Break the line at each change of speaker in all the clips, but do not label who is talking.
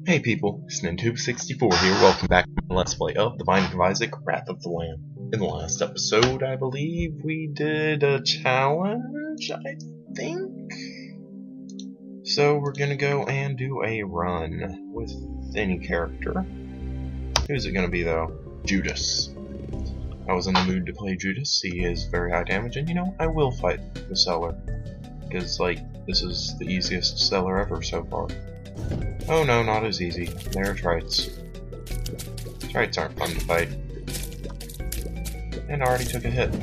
Hey people, it's Nintube64 here. Welcome back to my Let's Play of The Binding of Isaac: Wrath of the Lamb. In the last episode, I believe we did a challenge, I think? So we're gonna go and do a run with any character. Who's it gonna be though? Judas. I was in the mood to play Judas. He is very high damage, and you know, I will fight the seller. Because, like, this is the easiest seller ever so far. Oh no, not as easy. They're trites. Trites aren't fun to fight. And I already took a hit.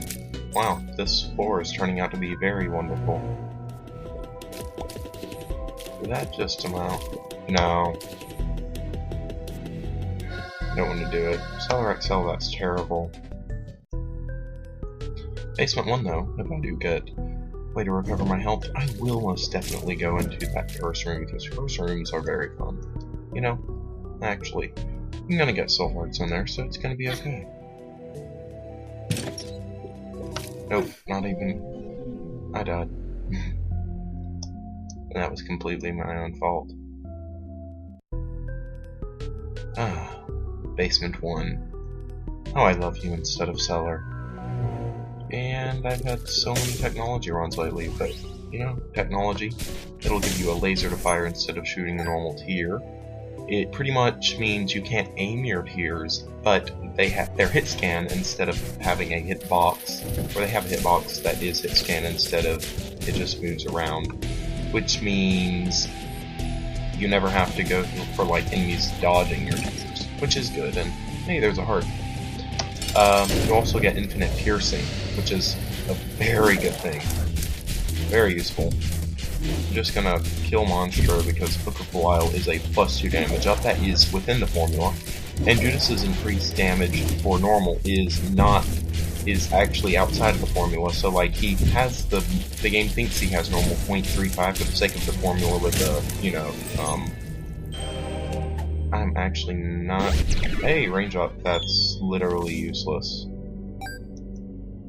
Wow, this floor is turning out to be very wonderful. Did that just amount? No. I don't want to do it. Seller XL, that's terrible. Basement 1 though, if I do get way to recover my health, I will most definitely go into that curse room, because curse rooms are very fun. You know, actually, I'm gonna get soul hearts in there, so it's gonna be okay. Nope, not even. I died. And that was completely my own fault. Ah, Basement 1. Oh, I love you instead of Cellar. And I've had so many technology runs lately, but, you know, technology, it'll give you a laser to fire instead of shooting a normal tier. It pretty much means you can't aim your tiers, but they have their hit scan instead of having a hitbox, or they have a hitbox that is hit scan instead of it just moves around, which means you never have to go for, like, enemies dodging your tiers, which is good, and hey, there's a heart. You also get infinite piercing, which is a very good thing. Very useful. I'm just gonna kill Monstro because Book of Belial is a +2 damage up. That is within the formula. And Judas's increased damage for normal is actually outside of the formula. So like he has the game thinks he has normal 0.35 for the sake of the formula with the, you know, I'm actually not. Hey, range up. That's literally useless.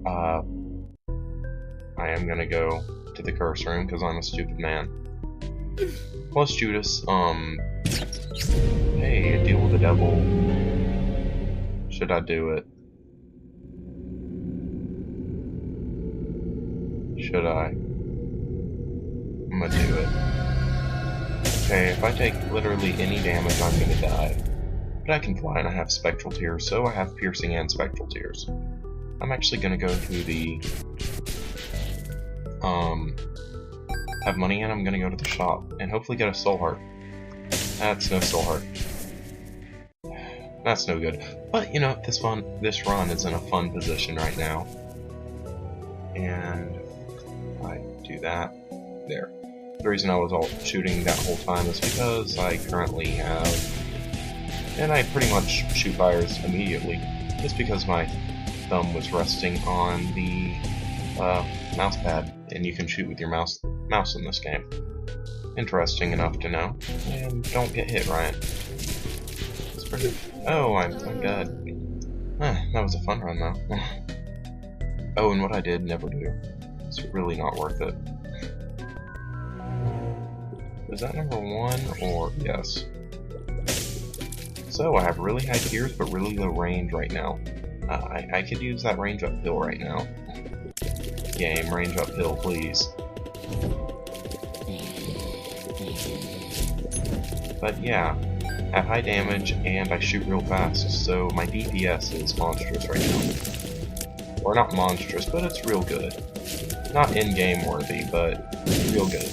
I am gonna go to the curse room because I'm a stupid man. Plus Judas, hey, deal with the devil. Should I do it? Should I? I'm gonna do it. Okay, if I take literally any damage, I'm gonna die. But I can fly and I have spectral tears, so I have piercing and spectral tears. I'm actually gonna go to the have money, and I'm gonna go to the shop and hopefully get a soul heart. That's no soul heart. That's no good. But you know, this run is in a fun position right now. And I do that. There. The reason I was all shooting that whole time is because I currently have, and I pretty much shoot fires immediately, just because my thumb was resting on the mouse pad, and you can shoot with your mouse in this game. Interesting enough to know. And don't get hit, Ryan. It's pretty. Oh, I'm dead. That was a fun run though. Oh, and what I did, never do. It's really not worth it. Is that number 1 or yes? So I have really high tiers but really low range right now. I could use that range uphill right now. Game, range uphill, please. But yeah, I have high damage and I shoot real fast, so my DPS is monstrous right now. Or not monstrous, but it's real good. Not in-game worthy, but real good.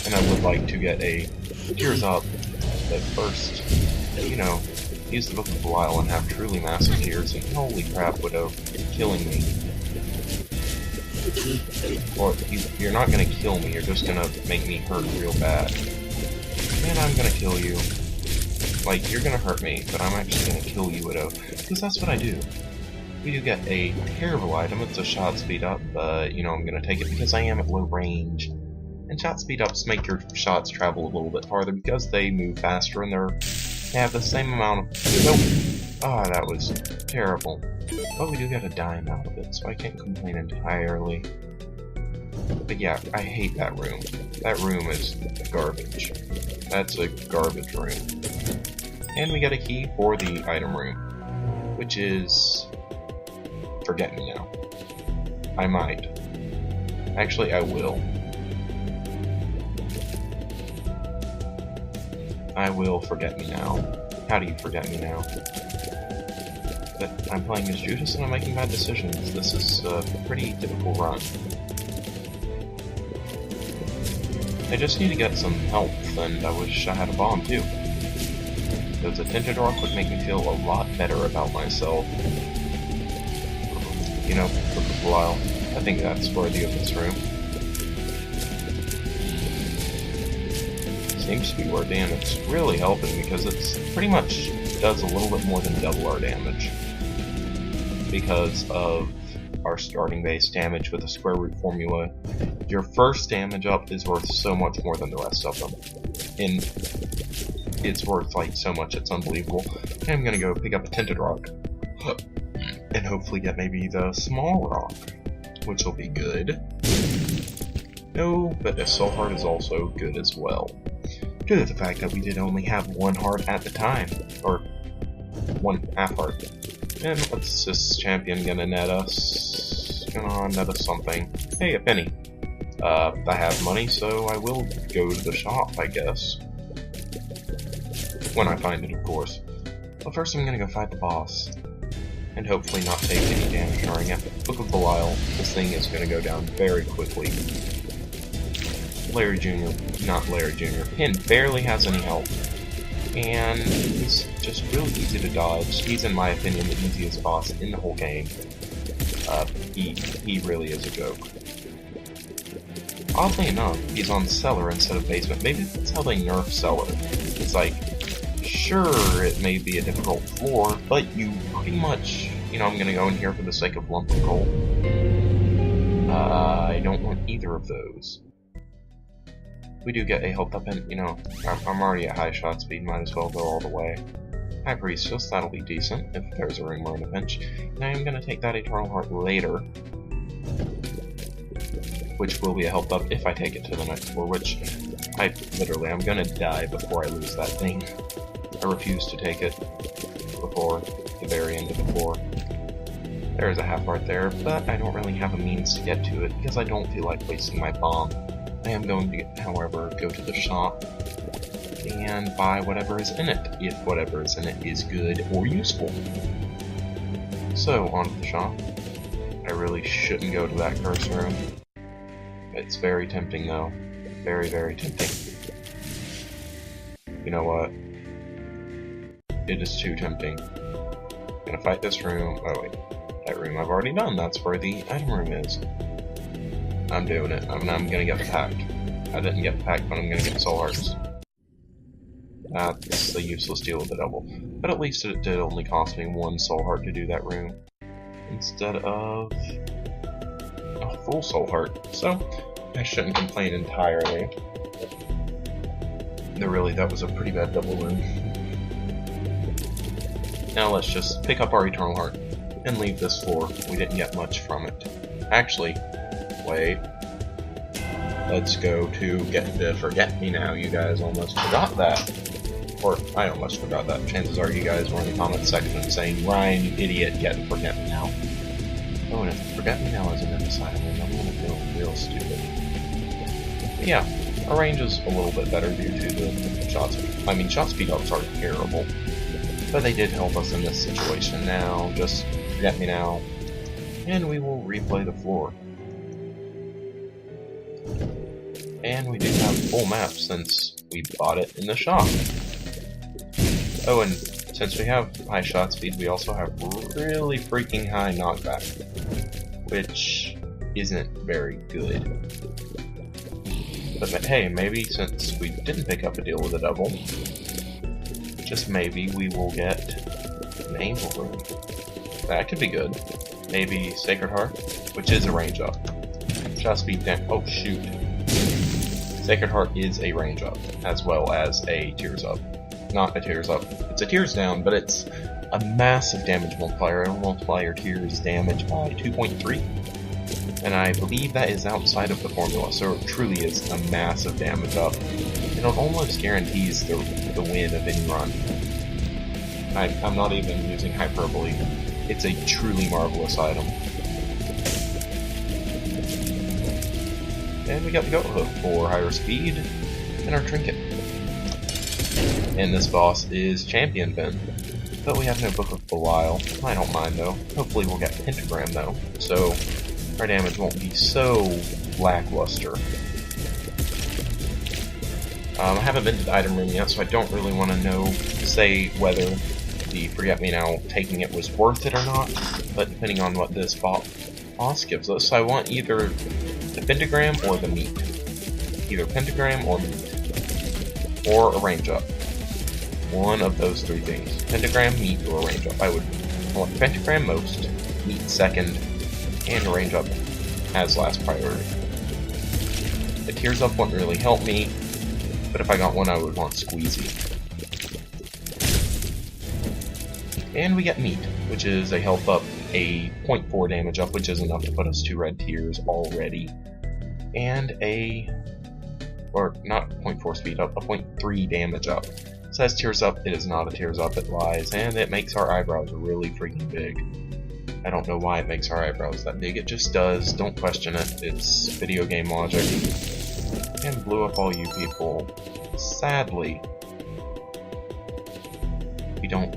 And I would like to get a tears up, but first, you know, use the Book of Belial and have truly massive tears, and holy crap, Widow, killing me. Or, you're not gonna kill me, you're just gonna make me hurt real bad. And I'm gonna kill you. Like, you're gonna hurt me, but I'm actually gonna kill you, Widow, because that's what I do. We do get a terrible item, it's a shot speed up, but, you know, I'm gonna take it because I am at low range. And shot speed ups make your shots travel a little bit farther because they move faster and they have the same amount of. Nope. Ah, that was terrible. But we do get a dime out of it, so I can't complain entirely. But yeah, I hate that room. That room is garbage. That's a garbage room. And we got a key for the item room, which is Forget Me Now. I might. Actually, I will. I will forget me now. How do you forget me now? But I'm playing as Judas and I'm making bad decisions. This is a pretty typical run. I just need to get some health, and I wish I had a bomb too. Because a tinted rock would make me feel a lot better about myself. You know, for a while. I think that's worthy of this room. Seems to be worthy, and it's really helping because it's pretty much does a little bit more than double our damage. Because of our starting base damage with the square root formula, your first damage up is worth so much more than the rest of them. And it's worth like so much, it's unbelievable. I'm gonna go pick up a tinted rock. And hopefully get maybe the small rock, which will be good. No, but a soul heart is also good as well. Due to the fact that we did only have one heart at the time, or one half heart. And what's this champion gonna net us? Gonna net us something. Hey, a penny. I have money, so I will go to the shop, I guess. When I find it, of course. But first I'm gonna go fight the boss. And hopefully not take any damage during it. Book of Belial, this thing is going to go down very quickly. Larry Jr., not Larry Jr., Hind barely has any health. And he's just really easy to dodge. He's, in my opinion, the easiest boss in the whole game. He really is a joke. Oddly enough, he's on Cellar instead of Basement. Maybe that's how they nerf Cellar. It's like, sure, it may be a difficult floor, but you pretty much, you know, I'm gonna go in here for the sake of lump of coal. I don't want either of those. We do get a health up, and, you know, I'm already at high shot speed, might as well go all the way. High Priestess, that'll be decent, if there's a room or in a pinch. And I am gonna take that Eternal Heart later, which will be a health up if I take it to the next floor, which I'm gonna die before I lose that thing. I refuse to take it before the very end of the floor. There is a half heart there, but I don't really have a means to get to it because I don't feel like wasting my bomb. I am going to, however, go to the shop and buy whatever is in it, if whatever is in it is good or useful. So, on to the shop. I really shouldn't go to that curse room. It's very tempting though. Very, very tempting. You know what? It is too tempting. I'm gonna fight this room. Oh wait, that room I've already done. That's where the item room is. I'm doing it. I'm gonna get the pack. I didn't get the pack, but I'm gonna get soul hearts. That's a useless deal with the double. But at least it did only cost me one soul heart to do that room, instead of a full soul heart. So, I shouldn't complain entirely. No, really, that was a pretty bad double room. Now let's just pick up our Eternal Heart and leave this floor. We didn't get much from it. Actually, wait. Let's go to get the Forget Me Now. You guys almost forgot that. Or, I almost forgot that. Chances are you guys were in the comment section saying, Ryan, you idiot, get Forget Me Now. Oh, and if Forget Me Now isn't in the side room, I'm gonna feel real stupid. But yeah, our range is a little bit better due to the shot speed. I mean, shot speed ups are terrible. But they did help us in this situation. Now, just Forget Me Now, and we will replay the floor. And we do have full map since we bought it in the shop. Oh, and since we have high shot speed, we also have really freaking high knockback, which isn't very good. But hey, maybe since we didn't pick up a deal with a double, just maybe we will get an angel room. That could be good. Maybe Sacred Heart, which is a range up. Shot speed down. Oh shoot. Sacred Heart is a range up, as well as a tears up. Not a tears up. It's a tears down, but it's a massive damage multiplier. It'll multiply your tears damage by 2.3. And I believe that is outside of the formula, so it truly is a massive damage up. And it almost guarantees the win of any run. I'm not even using hyperbole. It's a truly marvelous item. And we got the goat hoof for higher speed, and our trinket. And this boss is Champion Ben, but we have no Book of Belial. I don't mind though. Hopefully we'll get Pentagram though, so our damage won't be so lackluster. I haven't been to the item room yet, so I don't really want to say whether the Forget-Me-Now taking it was worth it or not, but depending on what this boss gives us, I want either the Pentagram or the meat. Either Pentagram or meat. Or a range up. One of those three things. Pentagram, meat, or a range up. I want Pentagram most, meat second, and a range up as last priority. The tears up wouldn't really help me, but if I got one I would want Squeezy. And we get meat, which is a health up, a 0.4 damage up, which is enough to put us 2 red tiers already, and or not 0.4 speed up, a 0.3 damage up. It says tears up, it is not a tears up, it lies, and it makes our eyebrows really freaking big. I don't know why it makes our eyebrows that big, it just does, don't question it, it's video game logic. And blew up all you people. Sadly, we don't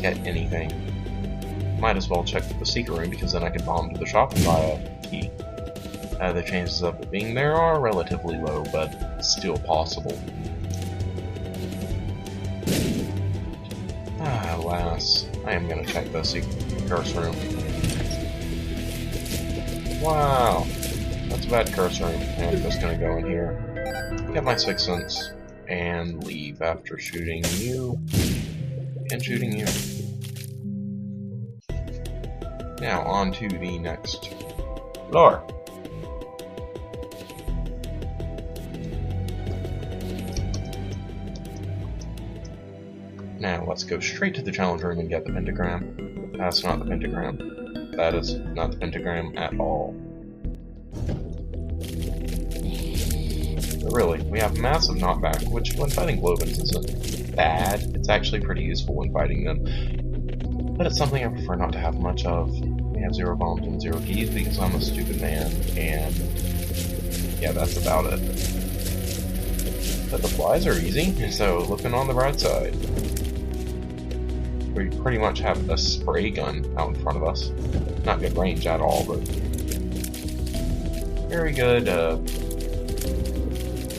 get anything. Might as well check the secret room because then I can bomb to the shop and buy a key. The chances of it being there are relatively low, but still possible. Alas, I am gonna check the secret curse room. Wow, that's a bad curse room. I'm just gonna go in here, get my 6 cents, and leave after shooting you and shooting you. Now on to the next floor. Now let's go straight to the challenge room and get the pentagram. That's not the pentagram. That is not the pentagram at all. But really, we have massive knockback, which when fighting Globins isn't bad. It's actually pretty useful when fighting them. But it's something I prefer not to have much of. We have 0 bombs and 0 keys because I'm a stupid man, and yeah, that's about it. But the flies are easy, so looking on the bright side. We pretty much have a spray gun out in front of us. Not good range at all, but very good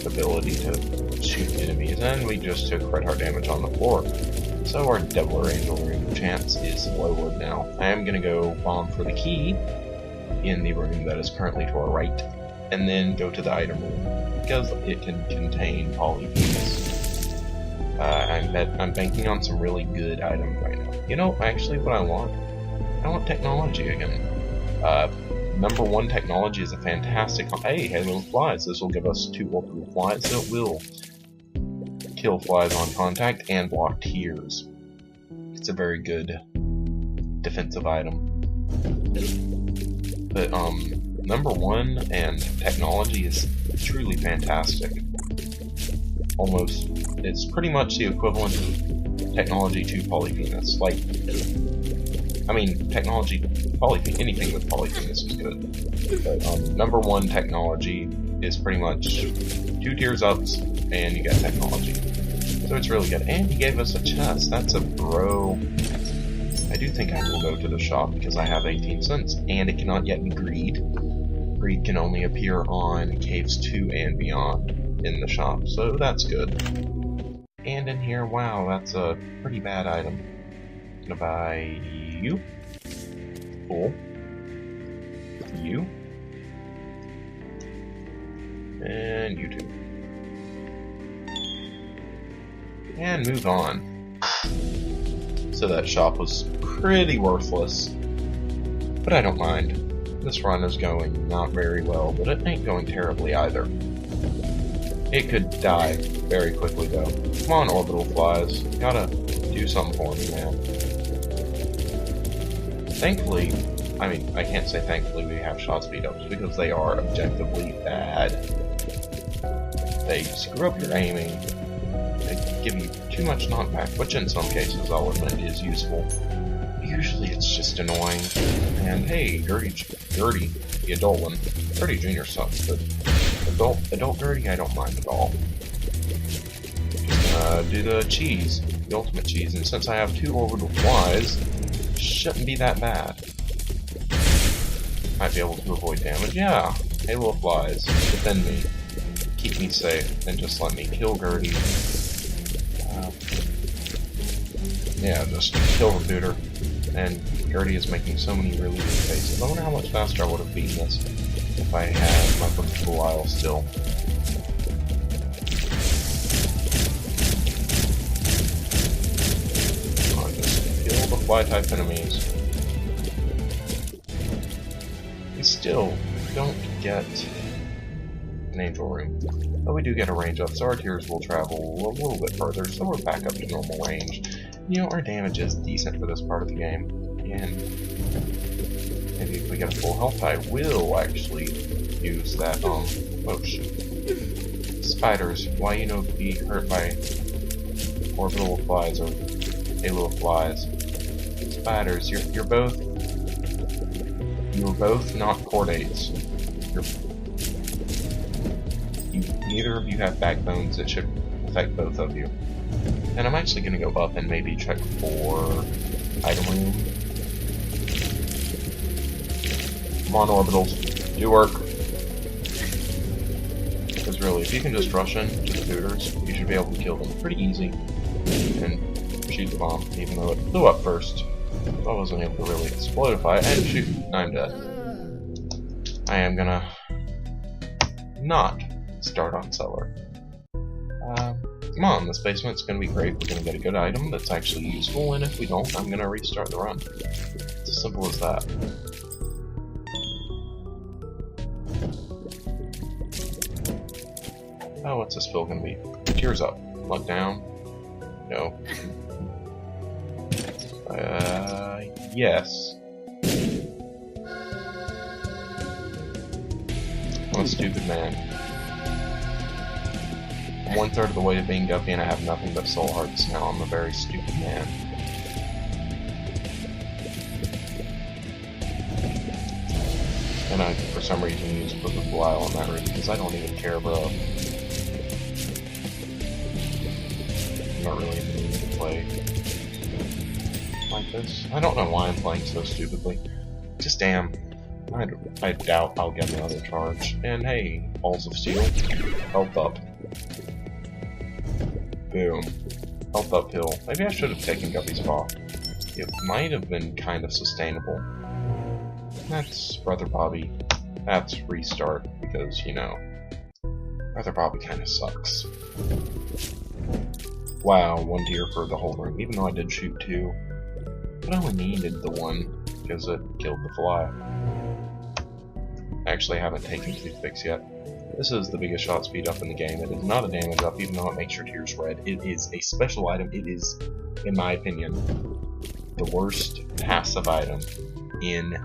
ability to shoot enemies, and we just took red heart damage on the floor. So our Devil or Angel room chance is lowered now. I am going to go bomb for the key in the room that is currently to our right, and then go to the item room, because it can contain polyphemus. I'm banking on some really good items right now. You know, actually what I want technology again. Number 1 technology is a fantastic... Hey, Halo Flies. This will give us 2 orbital flies that will kill flies on contact and block tears. It's a very good defensive item. But, number 1 and technology is truly fantastic. Almost, it's pretty much the equivalent of technology to polyphemus. Like, I mean, technology, anything with polyphemus is good. But number 1 technology is pretty much 2 tiers ups, and you get technology. So it's really good. And he gave us a chest. That's a bro. I do think I will go to the shop because I have 18 cents, and it cannot yet be greed. Greed can only appear on caves 2 and beyond in the shop, so that's good. And in here, wow, that's a pretty bad item. Gonna buy you. Cool. You. And you too. And move on. So that shop was pretty worthless, but I don't mind. This run is going not very well, but it ain't going terribly either. It could die very quickly though. Come on, orbital flies. You gotta do something for me, man. Thankfully, I mean, I can't say thankfully we have shot speed ups because they are objectively bad. They screw up your aiming, they give you too much knockback, which in some cases I'll admit is useful. Usually it's just annoying. And hey, Gertie, the adult one. Gertie Jr. sucks, but adult Gertie I don't mind at all. Do the cheese, the ultimate cheese, and since I have 2 orbital flies, shouldn't be that bad. Might be able to avoid damage. Yeah, Halo of Flies, defend me, keep me safe, and just let me kill Gertie. Yeah, just kill Recruiter. And Gertie is making so many really weird faces. I wonder how much faster I would have beaten this if I had my Book of the Wild still. Come on, just kill the fly-type enemies. We still don't get an angel room, but we do get a range up, so our tiers will travel a little bit further, so we're back up to normal range. You know, our damage is decent for this part of the game, and maybe if we get a full health, I will actually use that, oh shoot. Spiders, why you know be hurt by orbital flies or halo of flies? Spiders, you're both not chordates. Neither of you have backbones that should affect both of you. And I'm actually going to go up and maybe check for item room. Come on, orbitals. Do work. Because really, if you can just rush in to the Hooters, you should be able to kill them pretty easy. And shoot the bomb, even though it flew up first. I wasn't able to really explodify it. And shoot, I'm dead. I am gonna not start on cellar. Come on, this basement's gonna be great. We're gonna get a good item that's actually useful, and if we don't, I'm gonna restart the run. It's as simple as that. Oh, what's this fill gonna be? Tears up. Luck down? No. Yes. I'm a stupid man. I'm 1/3 of the way to being Guppy and I have nothing but soul hearts now. I'm a very stupid man. And I, for some reason, use Book of Belial on that route because I don't even care, bro. I'm not really in the mood to play like this. I don't know why I'm playing so stupidly. Just damn. I doubt I'll get another charge. And hey, Balls of Steel. Health up. Boom. Health uphill. Maybe I should have taken Guppy's Paw. It might have been kind of sustainable. That's Brother Bobby. That's restart, because, you know, Brother Bobby kind of sucks. Wow, 1 tier for the whole room, even though I did shoot 2. But I only needed the 1, because it killed the fly. I actually haven't taken Toothpicks yet. This is the biggest shot speed up in the game. It is not a damage up, even though it makes your tiers red. It is a special item. It is, in my opinion, the worst passive item in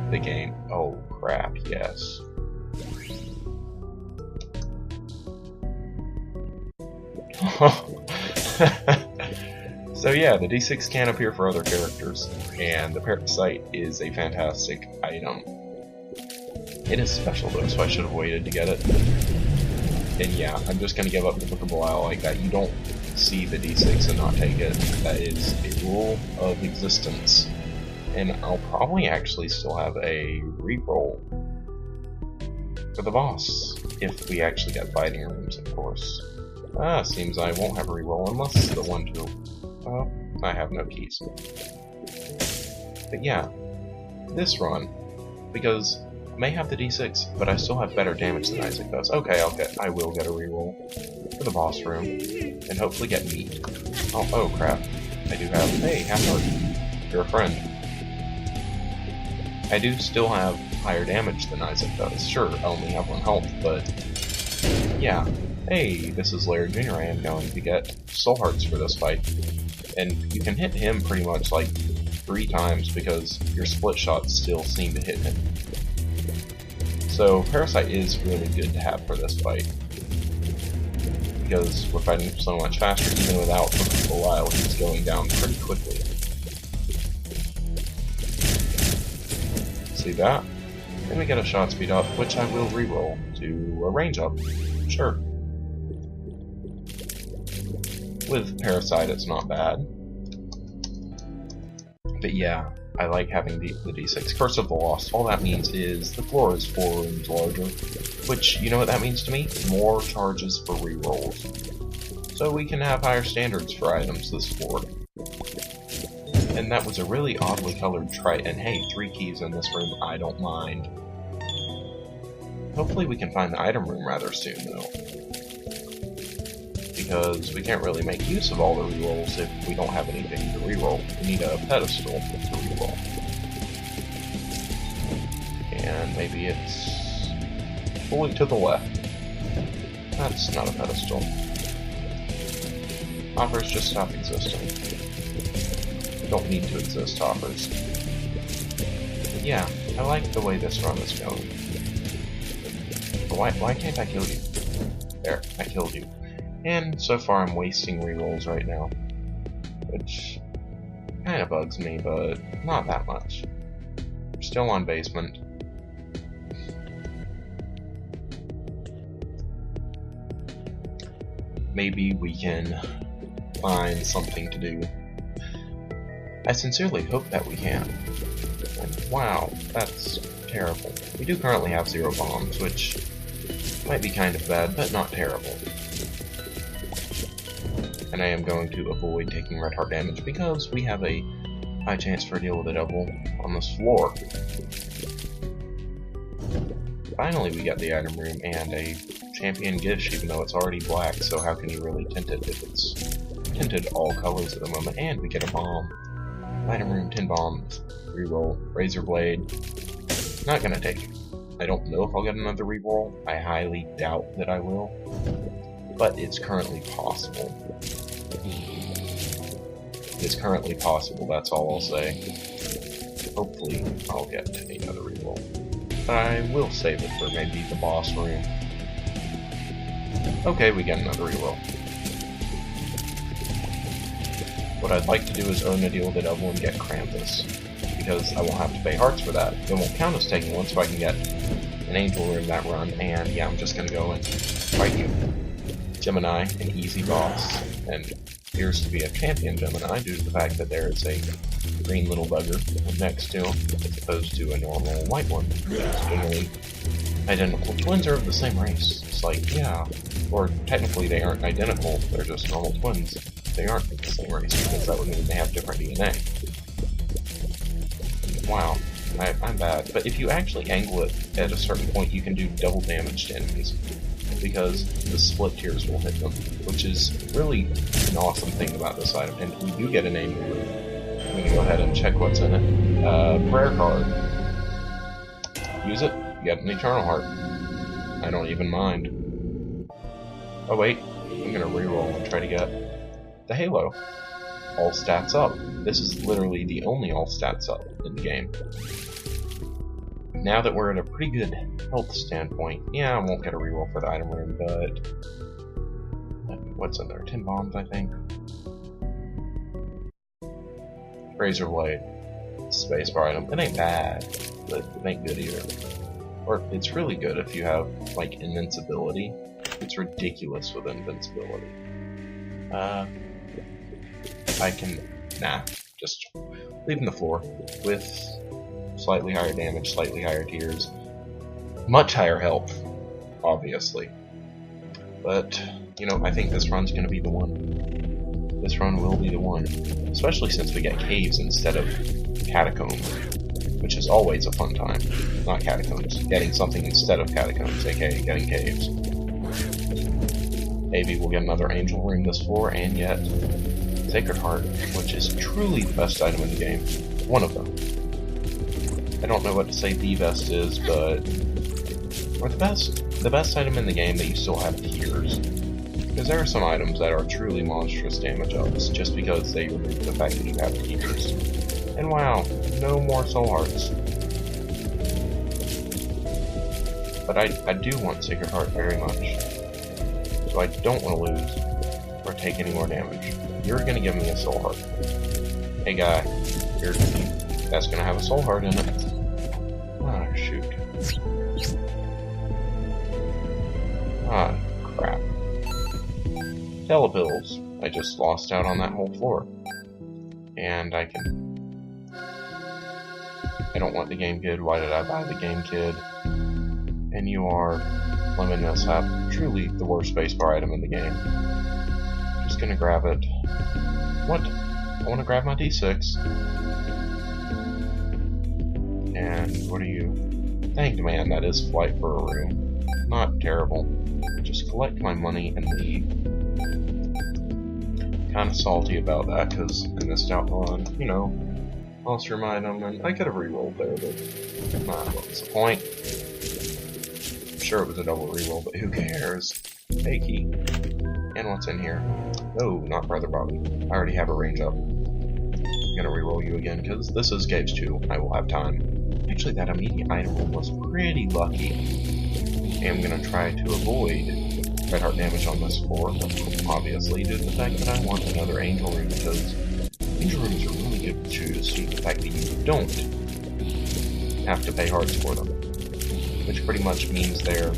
the game. Oh crap, yes. So yeah, the D6 can appear for other characters, and the Parasite is a fantastic item. It is special though, so I should have waited to get it. And yeah, I'm just gonna give up the Book of Belial like that. You don't see the D6 and not take it. That is a rule of existence. And I'll probably actually still have a reroll for the boss, if we actually get fighting rooms, of course. Seems I won't have a reroll unless the 1-2. Oh, I have no keys. But yeah, this run, because I may have the D6, but I still have better damage than Isaac does. Okay, I will get a reroll for the boss room, and hopefully get meat. Oh crap. I do have, hey, half heart. You're a friend. I do still have higher damage than Isaac does. Sure, I only have 1 health, but yeah. Hey, this is Larry Jr. I am going to get soul hearts for this fight. And you can hit him pretty much like 3 times because your split shots still seem to hit him. So Parasite is really good to have for this fight, because we're fighting so much faster. Even without Pokeys Belial, he's going down pretty quickly. See that? Then we get a shot speed up, which I will reroll to a range up. Sure. With Parasite, it's not bad. But yeah, I like having the D6. Curse of the Lost, all that means is the floor is 4 rooms larger, which, you know what that means to me? More charges for rerolls. So we can have higher standards for items this floor. And that was a really oddly colored Triton. And hey, 3 keys in this room, I don't mind. Hopefully we can find the item room rather soon, though. Because we can't really make use of all the rerolls if we don't have anything to reroll. We need a pedestal to reroll. And maybe it's fully to the left. That's not a pedestal. Hoppers, just stop existing. We don't need to exist, Hoppers. But yeah, I like the way this run is going. But why can't I kill you? There, I killed you. And so far I'm wasting rerolls right now, which kind of bugs me, but not that much. We're still on basement. Maybe we can find something to do. I sincerely hope that we can. And wow, that's terrible. We do currently have 0 bombs, which might be kind of bad, but not terrible. And I am going to avoid taking red heart damage because we have a high chance for a deal with a double on this floor. Finally we got the item room and a champion gish, even though it's already black, so how can you really tint it if it's tinted all colors at the moment? And we get a bomb. Item room, 10 bombs, reroll, razor blade. Not gonna take it. I don't know if I'll get another reroll. I highly doubt that I will. But it's currently possible. It's currently possible, that's all I'll say. Hopefully, I'll get another reroll. But I will save it for maybe the boss room. Okay, we get another reroll. What I'd like to do is earn a deal with the devil and get Krampus, because I won't have to pay hearts for that. It won't count as taking one, so I can get an angel room that run, and yeah, I'm just gonna go and fight you. Gemini, an easy boss, and appears to be a champion Gemini due to the fact that there is a green little bugger next to him, as opposed to a normal white one. It's generally identical. Twins are of the same race. It's like, yeah, or technically they aren't identical, they're just normal twins. They aren't of the same race, because that would mean they have different DNA. Wow, I'm bad. But if you actually angle it at a certain point, you can do double damage to enemies, because the split tiers will hit them, which is really an awesome thing about this item. And we do get a name room. I'm going to go ahead and check what's in it. Prayer card. Use it, you get an Eternal Heart. I don't even mind. Oh wait, I'm going to reroll and try to get the Halo. All stats up. This is literally the only all stats up in the game. Now that we're at a pretty good health standpoint, yeah, I won't get a reroll for the item room, but what's in there? 10 bombs, I think. Razor blade, spacebar item. It ain't bad, but it ain't good either. Or it's really good if you have like invincibility. It's ridiculous with invincibility. I can just leaving the floor with slightly higher damage, slightly higher tiers, much higher health, obviously. But, you know, I think this run's gonna be the one. This run will be the one. Especially since we get caves instead of catacombs, which is always a fun time. Not catacombs. Getting something instead of catacombs, aka getting caves. Maybe we'll get another angel room this floor, and yet Sacred Heart, which is truly the best item in the game. One of them. I don't know what to say the best is, but or the best item in the game that you still have tiers. Because there are some items that are truly monstrous damage ups, just because they remove the fact that you have tiers. And wow, no more soul hearts. But I do want Sacred Heart very much. So I don't want to lose or take any more damage. You're gonna give me a soul heart. Hey guy, that's gonna have a soul heart in it. Ah, shoot. Ah, crap. Telepills. I just lost out on that whole floor. And I don't want the Game Kid. Why did I buy the Game Kid? And you are Lemon Mishap. Truly the worst spacebar item in the game. Just gonna grab it. What? I want to grab my D6. And what are you? Thank man, that is flight for a room. Not terrible. Just collect my money and leave. Kinda salty about that, because I missed out on, you know, lost room item, and I could have re-rolled there, but nah, what's the point? I'm sure it was a double re-roll, but who cares? Hey, key. And what's in here? Oh, not Brother Bobby. I already have a range up. I'm gonna re-roll you again, because this is Gabe's 2. I will have time. Actually, that immediate item roll was pretty lucky. And I'm gonna try to avoid red heart damage on this floor, obviously, due to the fact that I want another angel room, because angel rooms are really good to choose, due to the fact that you don't have to pay hearts for them. Which pretty much means they're,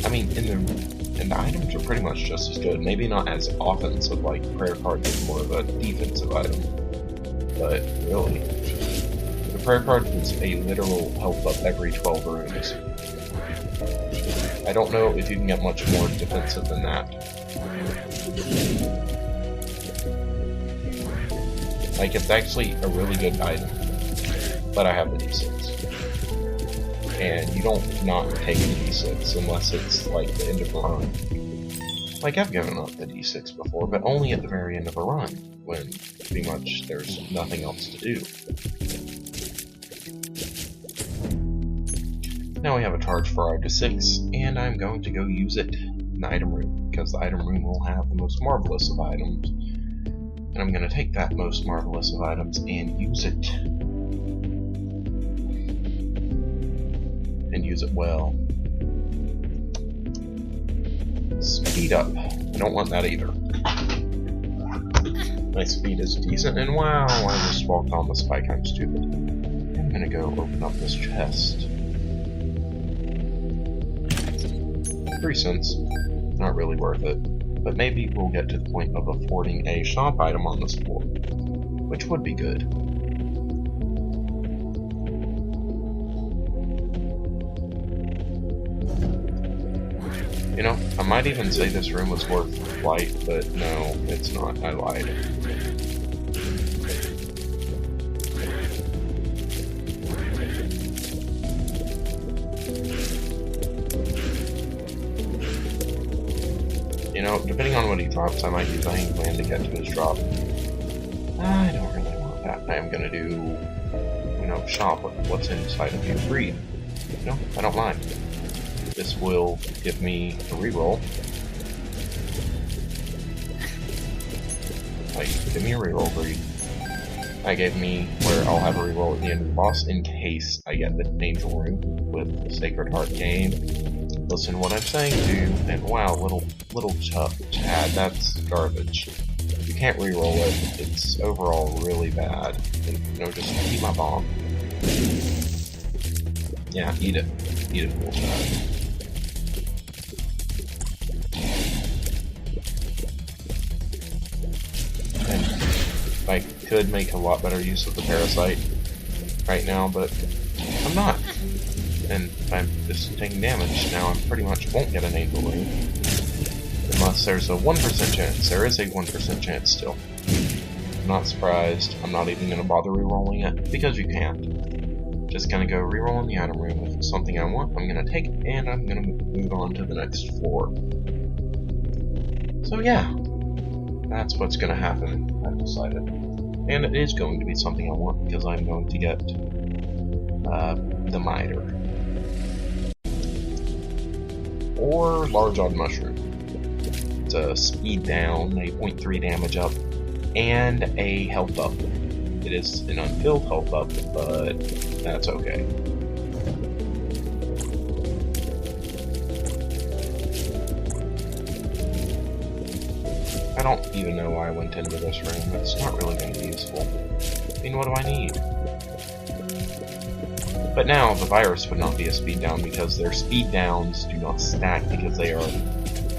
I mean, and the items are pretty much just as good. Maybe not as offensive, like prayer card is more of a defensive item. But really, the prayer card is a literal health up every 12 rooms. I don't know if you can get much more defensive than that. Like, it's actually a really good item. But I have the D6. And you don't not take the D6 unless it's like the end of a run. Like, I've given up the D6 before, but only at the very end of a run, when pretty much there's nothing else to do. Now we have a charge for our D6, and I'm going to go use it in the item room, because the item room will have the most marvelous of items. And I'm going to take that most marvelous of items and use it. And use it well. Speed up. I don't want that either. My speed is decent, and wow, I just walked on the spike, I'm stupid. I'm gonna go open up this chest. 3 cents. Not really worth it. But maybe we'll get to the point of affording a shop item on this floor. Which would be good. You know, I might even say this room was worth flight, but no, it's not. I lied. You know, depending on what he drops, I might use a hanged man to get to his drop. I don't really want that. I am gonna do, you know, shop what's inside of you. Breed. No, I don't mind. This will give me a reroll. Like, give me a reroll, Breed. That gave me where I'll have a reroll at the end of the boss in case I get the angel room with the Sacred Heart game. Listen to what I'm saying, dude. And wow, little Chad, that's garbage. You can't reroll it. It's overall really bad. And, you know, just eat my bomb. Yeah, eat it. Eat it, full Chad. I could make a lot better use of the parasite right now, but I'm not. And I'm just taking damage. Now I pretty much won't get an angel ring. Unless there's a 1% chance. There is a 1% chance still. I'm not surprised. I'm not even going to bother re-rolling it, because you can't. Just going to go re-roll in the item room. If it's something I want, I'm going to take it, and I'm going to move on to the next floor. So yeah. That's what's going to happen, I've decided. And it is going to be something I want, because I'm going to get the Miter. Or Large Odd Mushroom. It's a speed down, a 0.3 damage up, and a health up. It is an unfilled health up, but that's okay. I don't even know why I went into this room. It's not really going to be useful. I mean, what do I need? But now, the virus would not be a speed down because their speed downs do not stack because they are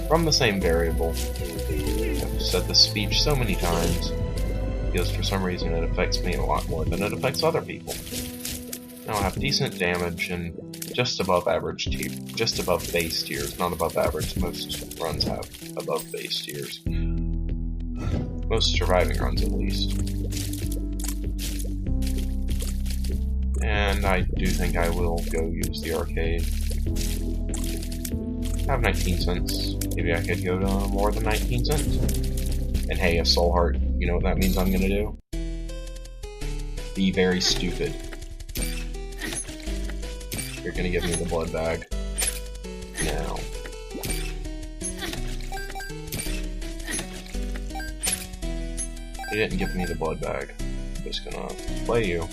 from the same variable. I've said this speech so many times because for some reason it affects me a lot more than it affects other people. Now I have decent damage and just above average tier, just above base tiers, not above average. Most runs have above base tiers. Most surviving runs at least. And I do think I will go use the arcade. I have 19 cents. Maybe I could go to more than 19 cents. And hey, a soul heart. You know what that means I'm gonna do? Be very stupid. You're gonna give me the blood bag. Now. You didn't give me the blood bag. I'm just gonna play you.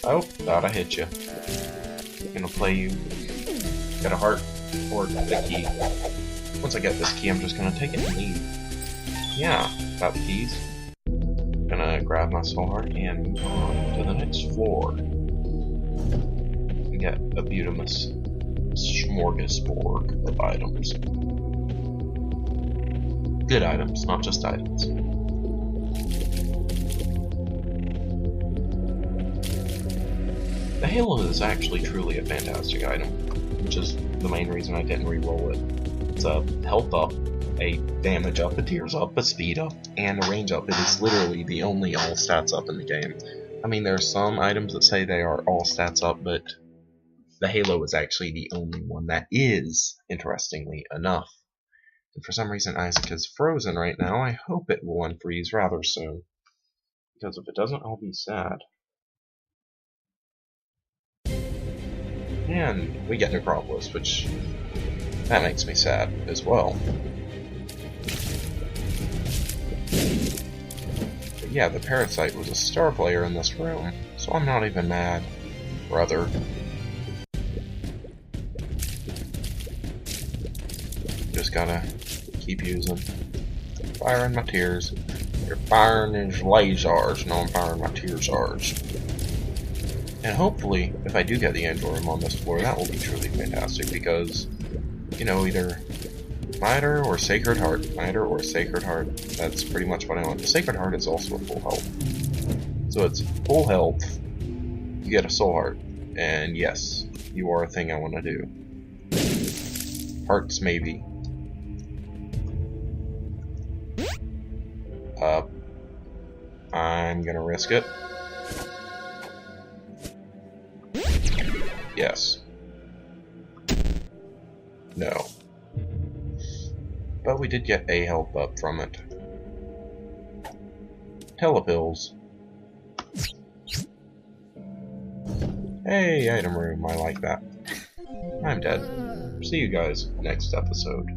Oh, thought I hit you. I'm gonna play you. Get a heart or the key. Once I get this key, I'm just gonna take it and leave. Yeah, got the keys. Gonna grab my soul heart and move on to the next floor. And get a beautiful smorgasbord of items. Good items, not just items. The Halo is actually truly a fantastic item, which is the main reason I didn't re-roll it. It's a health up, a damage up, a tears up, a speed up, and a range up. It is literally the only all stats up in the game. I mean, there are some items that say they are all stats up, but the Halo is actually the only one that is, interestingly enough. And for some reason Isaac is frozen right now. I hope it will unfreeze rather soon. Because if it doesn't, I'll be sad. And we get Necropolis, which that makes me sad as well. But yeah, the Parasite was a star player in this room, so I'm not even mad, brother. Just gotta keep using. Firing my tears. You're firing these lasers, no, I'm firing my tears. And hopefully, if I do get the Angel Room on this floor, that will be truly fantastic because, you know, either Miter or Sacred Heart. Miter or Sacred Heart. That's pretty much what I want. The Sacred Heart is also a full health. So it's full health, you get a Soul Heart. And yes, you are a thing I want to do. Hearts, maybe. I'm gonna risk it. Yes. No. But we did get a health up from it. Telepills. Hey, item room, I like that. I'm dead. See you guys next episode.